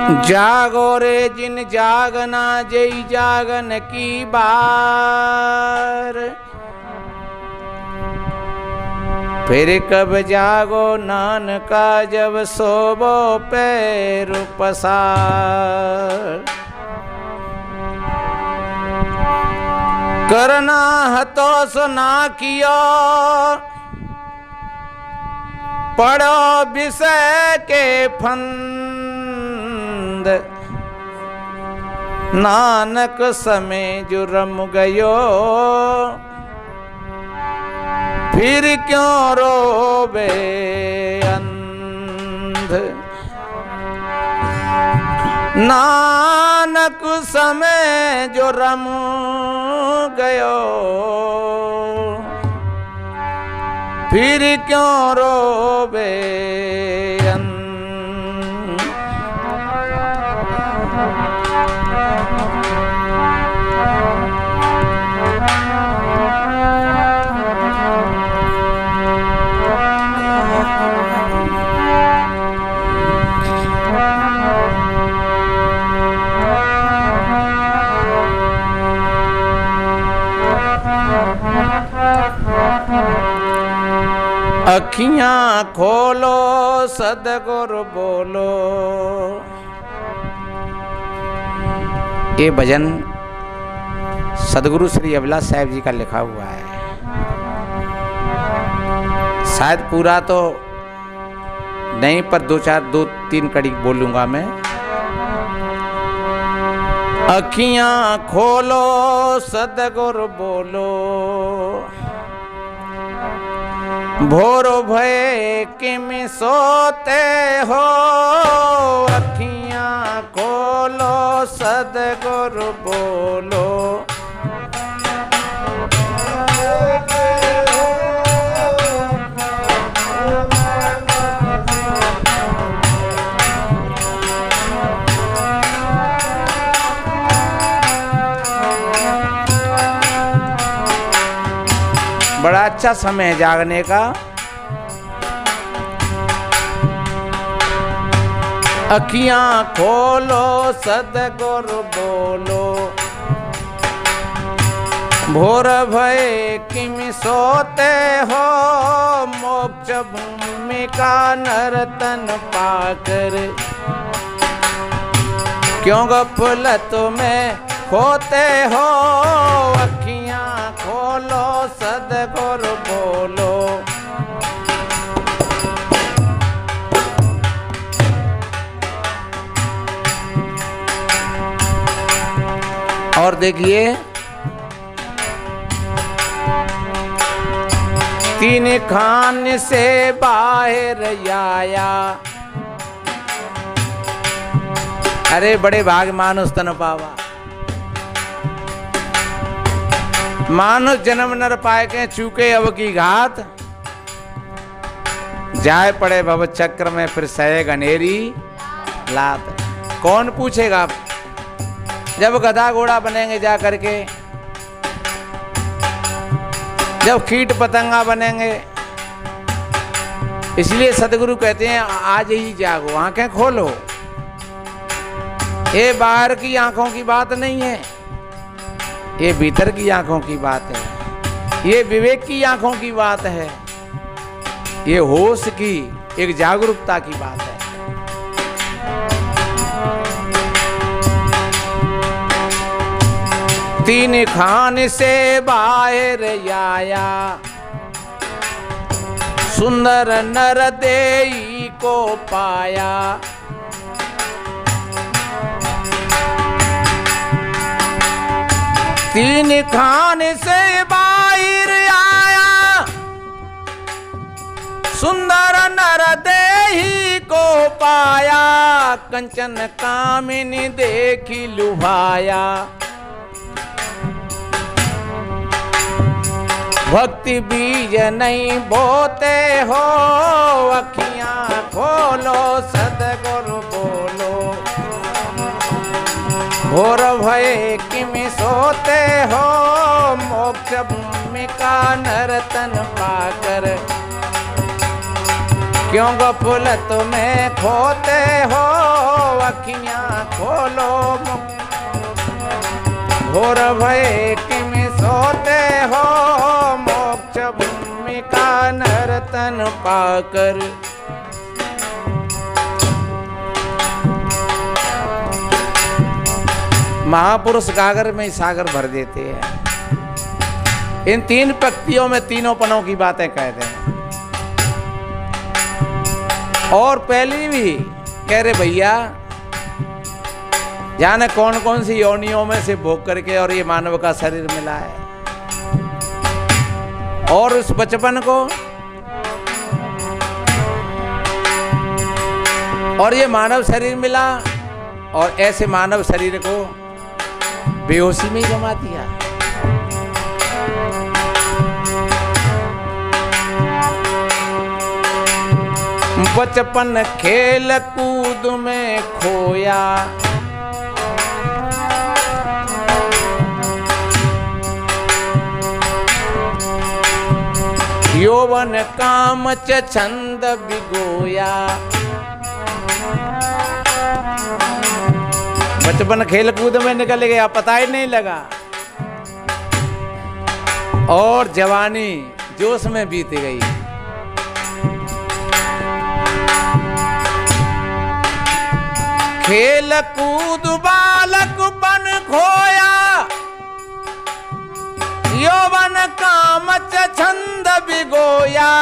जागो रे जिन जागना जई जागन की बार, फिर कब जागो नानका जब सोबो पैर पसार। करना हतो सुना कियो पढ़ो विषय के फंद, नानक समय जो रम गयो फिर क्यों रोवे अंध। नानक समय जो रम गयो फिर क्यों रोवे अंध। अखियां खोलो सदगुरु बोलो। ये भजन सदगुरु श्री अभिलाष साहब जी का लिखा हुआ है। शायद पूरा तो नहीं पर दो तीन कड़ी बोलूंगा मैं। अखियां खोलो सदगुरु बोलो, भोर भय किम सोते हो। अखियां खोलो सदगुरु बोलो, बड़ा अच्छा समय है जागने का। अखियां खोलो सदगुरु बोलो, भोर भय किम सोते हो। मोक्ष भूमि का नर्तन पाकर क्यों गफलत में खोते हो। अखियां खोलो सदगुरु बोलो, और देखिए तीन खान से बाहर आया। अरे बड़े भाग मानुष तन पावा, मानुष जन्म नर पाए के चूके अब की घात। जाए पड़े भव चक्र में फिर सहे गनेरी लात। कौन पूछेगा जब गधा घोड़ा बनेंगे जा करके, जब कीट पतंगा बनेंगे। इसलिए सदगुरु कहते हैं आज ही जागो, आंखें खोलो। ये बाहर की आंखों की बात नहीं है, ये भीतर की आंखों की बात है। ये विवेक की आंखों की बात है, ये होश की एक जागरूकता की बात है। तीन खान से बाहर आया, सुंदर नर देई को पाया। तीन खान से बाहर आया, सुंदर नर देही को पाया। कंचन कामिनी देखी लुभाया, भक्ति बीज नहीं बोते हो। अखियां खोलो सदगुरु बोलो, भोर भय किम सोते हो। मोक्ष भूमि का नर्तन पाकर क्यों गफलत में खोते हो। अखियां खोलो घोर भय किम सोते हो मोक्ष भूमि का नर्तन पाकर। महापुरुष गागर में सागर भर देते हैं। इन 3 पंक्तियों में तीनों पनों की बातें कहते हैं। और पहली भी कह रहे भैया जाने कौन कौन सी योनियों में से भोग करके और ये मानव का शरीर मिला है, और उस बचपन को और ये मानव शरीर मिला, और ऐसे मानव शरीर को बेहोशी में ही गंवा दिया। बचपन खेल कूद में खोया यौवन काम च छंद बिगोया। बचपन खेल कूद में निकल गया, पता ही नहीं लगा, और जवानी जोश में बीत गई। खेल कूद बालक बन खोया यौवन काम च छंद बिगोया।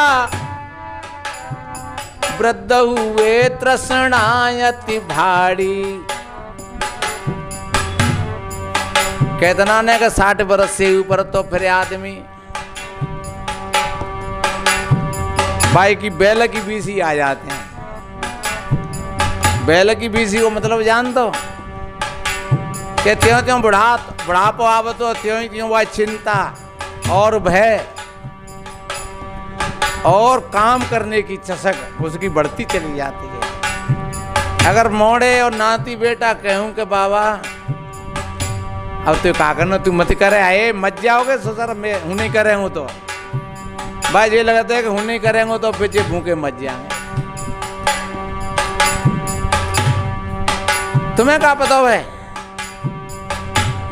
वृद्ध हुए तृष्णायति भाड़ी। कहतना ने का 60 बरस से ऊपर तो फिर आदमी भाई की बैल की बीसी आ जाते हैं। बैल की बीसी को मतलब जान दो कि त्यों त्यों बुढ़ापो आव तो त्यों ही त्यों वह चिंता और भय और काम करने की चसक उसकी बढ़ती चली जाती है। अगर मोड़े और नाती बेटा कहूं कि बाबा अब तो का करना, तू मत करे, आए मत जाओगे ससुर में हूं नहीं करेंगे तो भाई ये लगता है कि हूं नहीं करेंगे तो फिर भूखे मत जाएंगे। तुम्हें क्या पता है,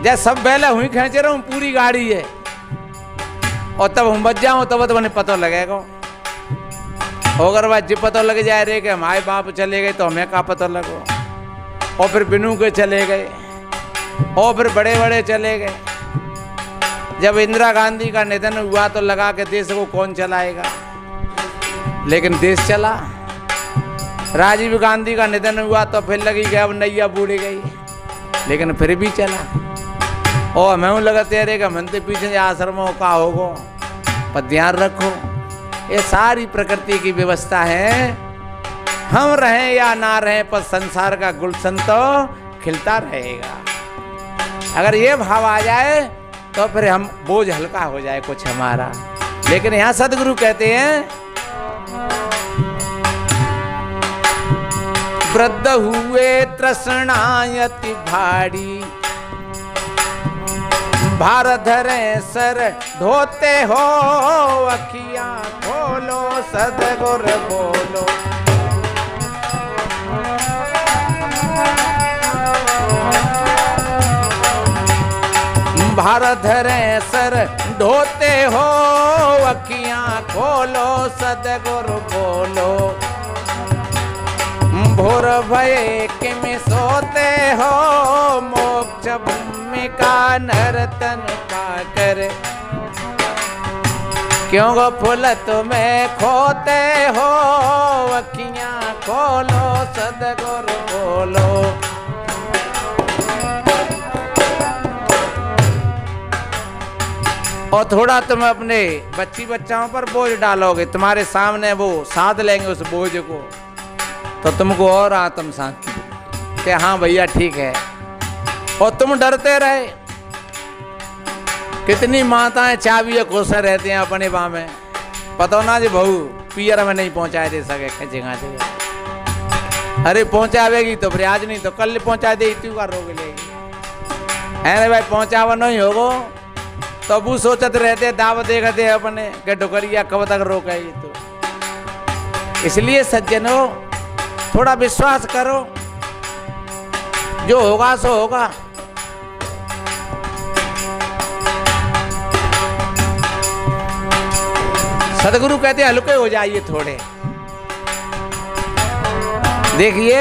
जैसे सब बैला हुई खींचे रहा हूं, पूरी गाड़ी है, और तब हम बच जाऊं तब तो मैंने पता लगेगा। अगर बात जी पता लग जाए रे कि हमारे बाप चले गए तो हमें क्या पता लगो, और फिर बिनू के चले गए, और फिर बड़े बड़े चले गए। जब इंदिरा गांधी का निधन हुआ तो लगा कि देश को कौन चलाएगा, लेकिन देश चला। राजीव गांधी का निधन हुआ तो फिर लगी कि अब नैया बूढ़ी गई, लेकिन फिर भी चला। और हमें लगते रहे कि मनते पीछे आश्रमों का होगो, पर ध्यान रखो ये सारी प्रकृति की व्यवस्था है। हम रहें या ना रहें पर संसार का गुलशन तो खिलता रहेगा। अगर ये भाव आ जाए तो फिर हम बोझ हल्का हो जाए कुछ हमारा। लेकिन यहाँ सदगुरु कहते हैं वृद्ध हुए तृष्णायति भाड़ी भार धरे सर ढोते हो अखियां खोलो सदगुर बोलो। भार धरे सर ढोते हो अखियां खोलो सदगुर बोलो। भोर भय किम सोते हो मोक्ष भूमि का नर्तन पाकर। क्यों गो फूल तुम्हें खोते हो अखियां खोलो सदगुर बोलो। और थोड़ा तुम अपने बच्ची बच्चाओं पर बोझ डालोगे, तुम्हारे सामने वो साध लेंगे उस बोझ को, तो तुमको और आत्म शांति कि हाँ भैया ठीक है। और तुम डरते रहे। कितनी माताएं चाबियां खोसे रहती हैं अपने बाँ में, पता ना जी बहू पियर में नहीं पहुंचाए दे सके जगह जगह। अरे पहुंचावेगी तो फिर आज नहीं तो कल पहुंचा दे, तू का रोक लेगी। अरे भाई पहुंचावा नहीं होगो तो वो सोचते रहते दावत देखते अपने के डुकरिया कब तक रोके। तो इसलिए सज्जनों थोड़ा विश्वास करो जो होगा सो होगा। सदगुरु कहते हैं हल्के हो जाइए थोड़े। देखिए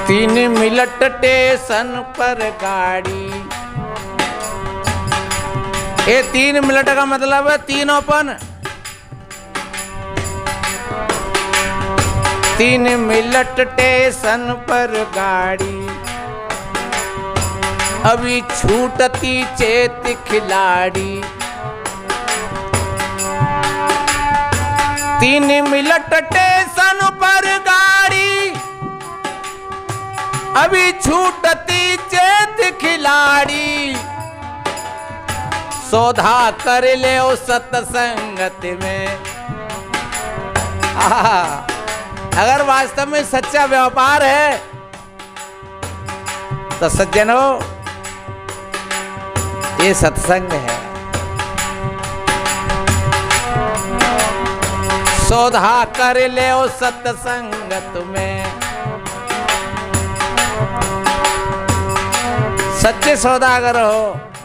तीन मिनट स्टेशन पर गाड़ी। ये 3 मिनट का मतलब है तीनोंपन। 3 मिनट स्टेशन पर गाड़ी, अभी छूटती चेत खिलाड़ी। 3 मिनट स्टेशन पर गाड़ी, अभी छूटती चेत खिलाड़ी। सौदा कर ले ओ सत्संगत में। अगर वास्तव में सच्चा व्यापार है तो सज्जनों ये सत्संग है। सौदा कर ले ओ सत्संगत में। सच्चे सौदागर हो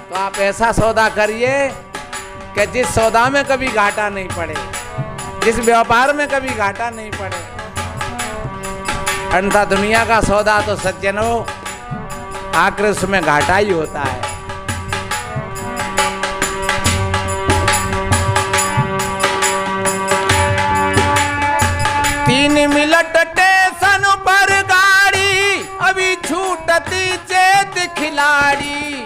तो आप ऐसा सौदा करिए कि जिस सौदा में कभी घाटा नहीं पड़े, जिस व्यापार में कभी घाटा नहीं पड़े। अन्यथा दुनिया का सौदा तो सज्जनों आखिर उसमें घाटा ही होता है। तीन मिनट स्टेशन पर गाड़ी, अभी छूटती चेत खिलाड़ी।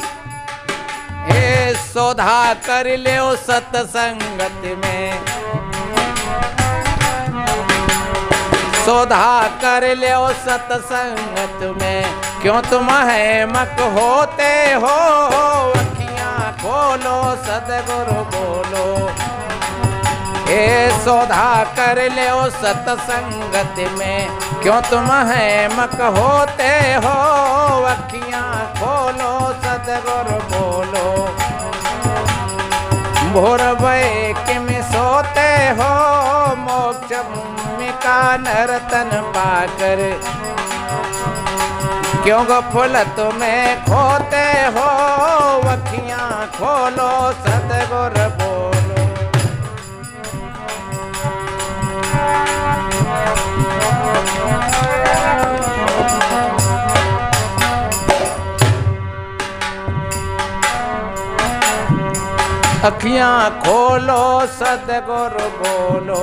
हे सौदा कर ले ओ सत्संगत में। सौदा कर ले ओ सत्संगत में। क्यों तुम हैमक होते हो, अखियां खोलो सदगुरु बोलो। हे सौदा कर ले ओ सत्संगत में। क्यों तुम हैमक होते हो, अखियां खोलो सदगुरु बोलो। भोर भय में सोते हो, मोक्ष भूमि का नर्तन पाकर। क्यों गफलत में खोते हो, अखियां खोलो सदगुरु बोलो। अखियां खोलो सदगुरु बोलो।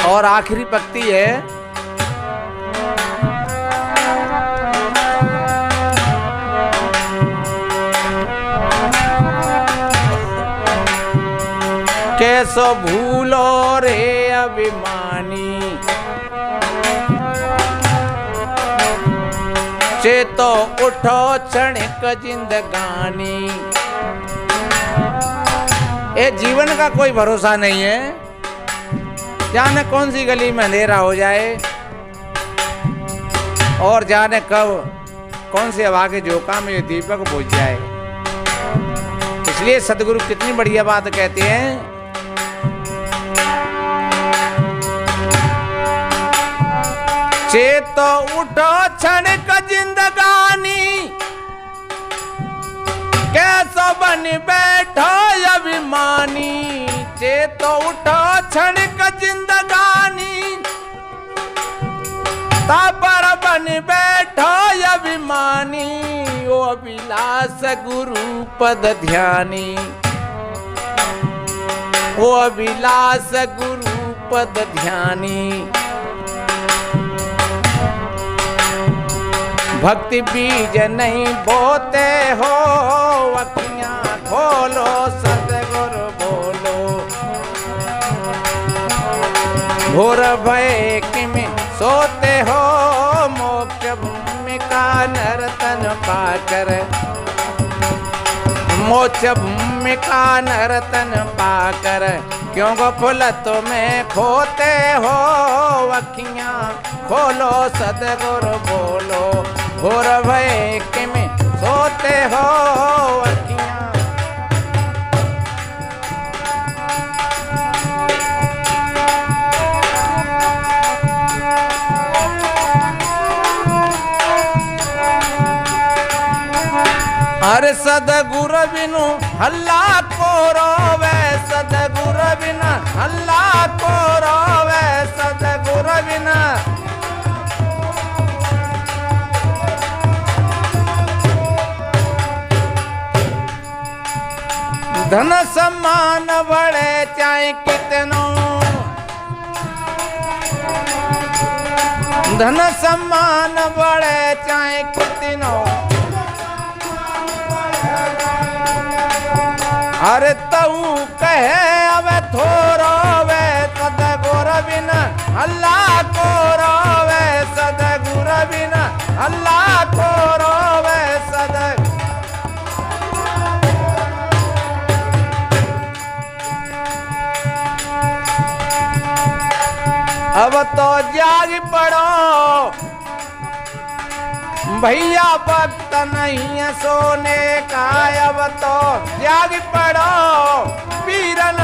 और आखिरी पंक्ति है, कैसो भूलो रे अभिमानी। चेतो उठो क्षणिक जिंदगानी। ये जीवन का कोई भरोसा नहीं है, जाने कौन सी गली में अंधेरा हो जाए और जाने कब कौन से हवा के झोंका में ये दीपक बुझ जाए। इसलिए सदगुरु कितनी बढ़िया बात कहते हैं, चेतो उठो क्षणिक जिंदगानी। कैसो बन बैठो अभिमानी। चेतो उठो क्षणिक जिंदगानी। तापर बन बैठो अभिमानी। ओ अभिलाष गुरु पद ध्यानी। ओ अभिलाष गुरु पद ध्यानी। भक्ति बीज नहीं बोते हो, अखियां खोलो सदगुरु बोलो। घोर भय में सोते हो, मोक्ष भूमि का नर्तन पाकर, मोक्ष भूमि का नर्तन पाकर, क्यों गोफलत में खोते हो अखियां, खोलो सदगुरु बोलो, घोर भय के में सोते हो अखियां। अरे सदगुरु बिनु हल्ला को रोवे, सदगुरु बिना हल्ला को रोवे, सदगुरु बिना। धन सम्मान बढ़े चाहे कितनो, धन सम्मान बढ़े चाहे कितनो, अरे तऊ कहे अब थोरो वे, सदगुरु बिना अल्लाह को रोवे, सदगुरु बिना अल्लाह को रोवे, सद। अब तो जाग पड़ो भैया, वक्त नहीं है सोने का, अब तो जाग पड़ो पीरन।